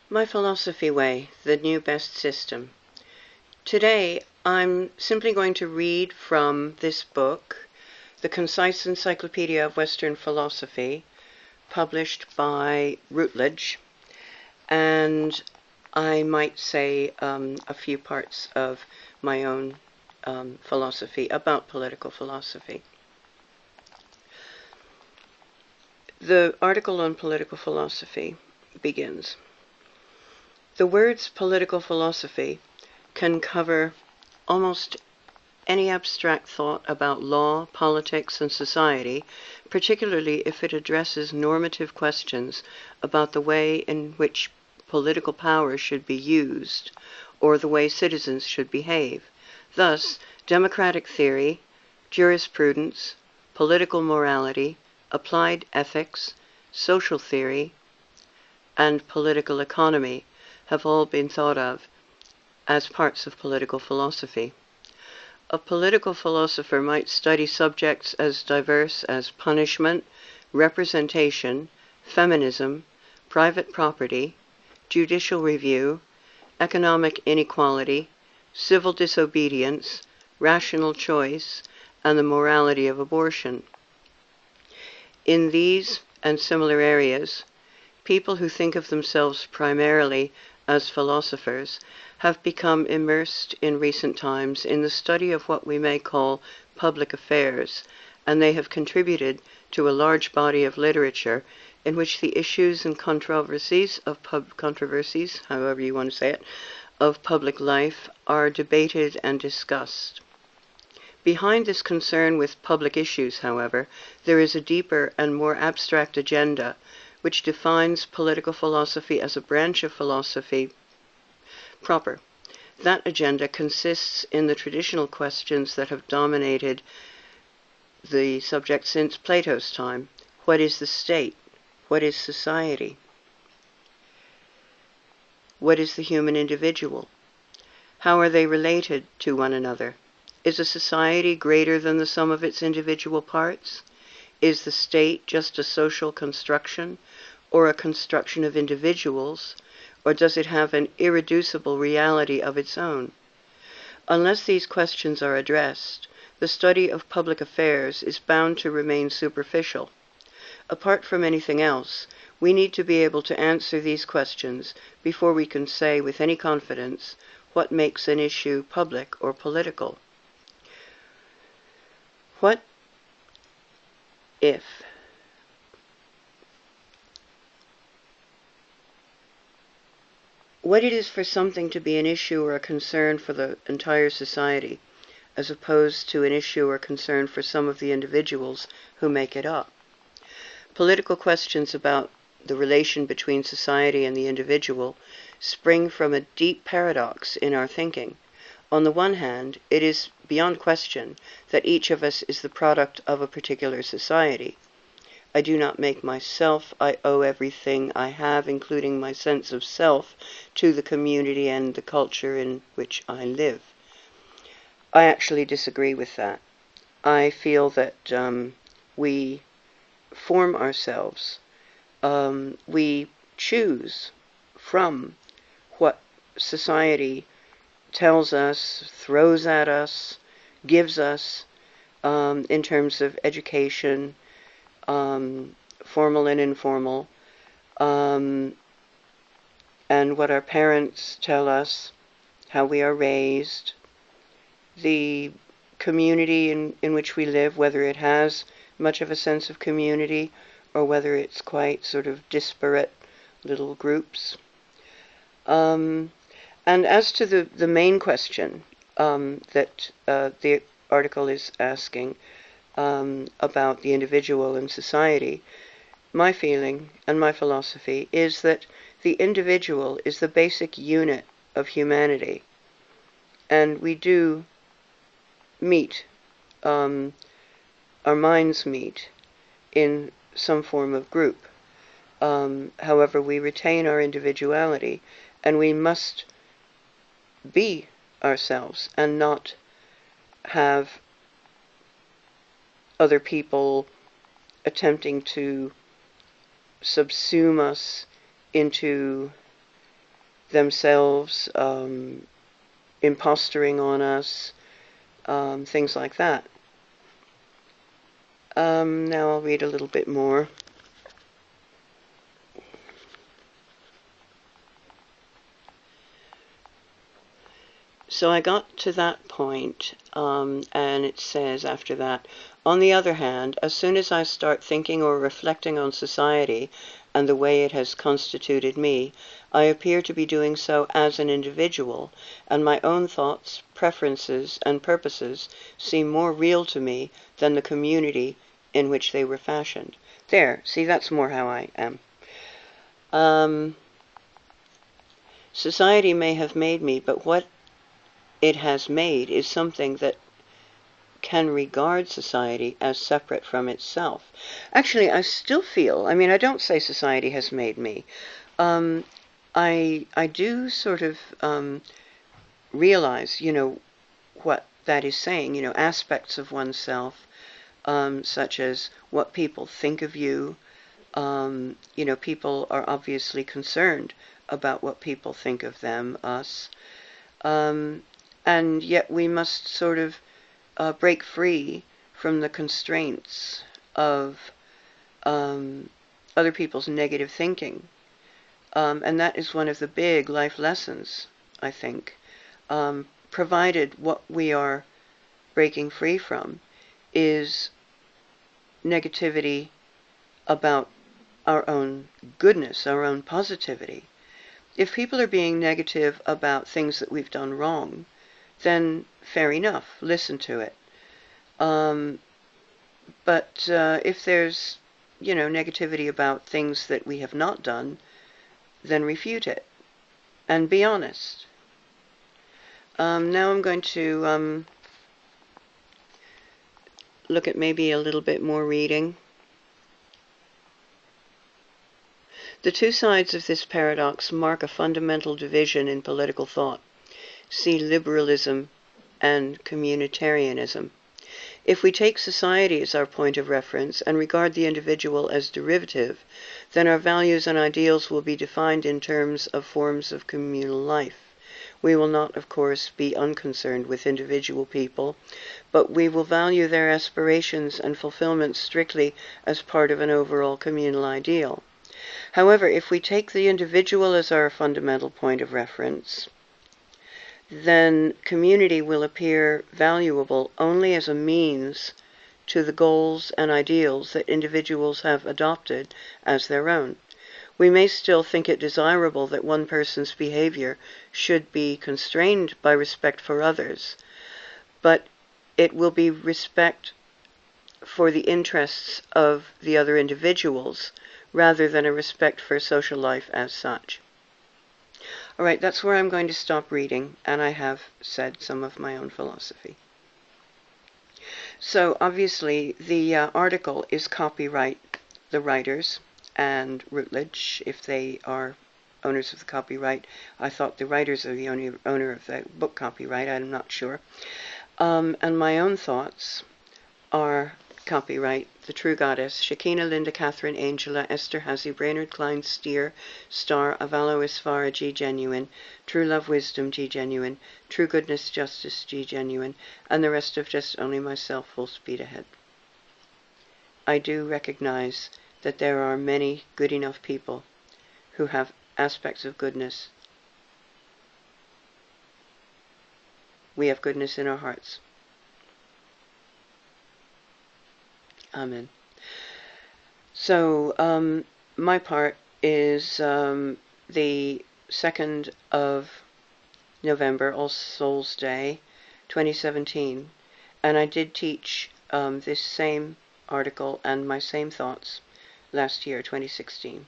My Philosophy Way, the New Best System. Today, I'm simply going to read from this book, The Concise Encyclopedia of Western Philosophy, published by Routledge, and I might say a few parts of my own philosophy about political philosophy. The article on political philosophy begins. The words political philosophy can cover almost any abstract thought about law, politics, and society, particularly if it addresses normative questions about the way in which political power should be used or the way citizens should behave. Thus, democratic theory, jurisprudence, political morality, applied ethics, social theory, and political economy have all been thought of as parts of political philosophy. A political philosopher might study subjects as diverse as punishment, representation, feminism, private property, judicial review, economic inequality, civil disobedience, rational choice, and the morality of abortion. In these and similar areas, people who think of themselves primarily as philosophers have become immersed in recent times in the study of what we may call public affairs, and they have contributed to a large body of literature in which the issues and controversies, however you want to say it, of public life are debated and discussed. Behind this concern with public issues, however, there is a deeper and more abstract agenda which defines political philosophy as a branch of philosophy proper. That agenda consists in the traditional questions that have dominated the subject since Plato's time. What is the state? What is society? What is the human individual? How are they related to one another? Is a society greater than the sum of its individual parts? Is the state just a social construction, or a construction of individuals, or does it have an irreducible reality of its own? Unless these questions are addressed, the study of public affairs is bound to remain superficial. Apart from anything else, we need to be able to answer these questions before we can say with any confidence what makes an issue public or political. What if what it is for something to be an issue or a concern for the entire society, as opposed to an issue or concern for some of the individuals who make it up? Political questions about the relation between society and the individual spring from a deep paradox in our thinking. On the one hand, it is beyond question that each of us is the product of a particular society. I do not make myself. I owe everything I have, including my sense of self, to the community and the culture in which I live. I actually disagree with that. I feel that we form ourselves. We choose from what society tells us, throws at us, gives us in terms of education, formal and informal, and what our parents tell us, how we are raised, the community in which we live, whether it has much of a sense of community or whether it's quite sort of disparate little groups. And as to the main question that the article is asking about the individual and society, my feeling and my philosophy is that the individual is the basic unit of humanity, and we do meet, our minds meet in some form of group. However, we retain our individuality, and we must be ourselves and not have other people attempting to subsume us into themselves, imposturing on us, things like that. Now I'll read a little bit more. So I got to that point, and it says after that, on the other hand, as soon as I start thinking or reflecting on society and the way it has constituted me, I appear to be doing so as an individual, and my own thoughts, preferences, and purposes seem more real to me than the community in which they were fashioned. There, see, that's more how I am. Society may have made me, but what it has made is something that can regard society as separate from itself. Actually, I still feel, I don't say society has made me. I do sort of realize, what that is saying, aspects of oneself, such as what people think of you. People are obviously concerned about what people think of them, us. And yet we must sort of break free from the constraints of other people's negative thinking. And that is one of the big life lessons, I think, provided what we are breaking free from is negativity about our own goodness, our own positivity. If people are being negative about things that we've done wrong, then fair enough, listen to it. But if there's, negativity about things that we have not done, then refute it and be honest. Now I'm going to look at maybe a little bit more reading. The two sides of this paradox mark a fundamental division in political thought. See liberalism and communitarianism. If we take society as our point of reference and regard the individual as derivative, then our values and ideals will be defined in terms of forms of communal life. We will not, of course, be unconcerned with individual people, but we will value their aspirations and fulfillment strictly as part of an overall communal ideal. However, if we take the individual as our fundamental point of reference, then community will appear valuable only as a means to the goals and ideals that individuals have adopted as their own. We may still think it desirable that one person's behavior should be constrained by respect for others, but it will be respect for the interests of the other individuals rather than a respect for social life as such. All right, that's where I'm going to stop reading, and I have said some of my own philosophy. So obviously the article is copyright the writers and Routledge, if they are owners of the copyright. I thought the writers are the owner of the book copyright. I'm not sure. And my own thoughts are copyright The True Goddess, Shekinah, Linda, Catherine, Angela, Esther, Hazy, Brainerd, Klein, Steer, Star, Avalo, Isfara, G. Genuine, True Love, Wisdom, G. Genuine, True Goodness, Justice, G. Genuine, and the rest of just only myself, full speed ahead. I do recognize that there are many good enough people who have aspects of goodness. We have goodness in our hearts. Amen. So, my part is the 2nd of November, All Souls Day, 2017. And I did teach this same article and my same thoughts last year, 2016.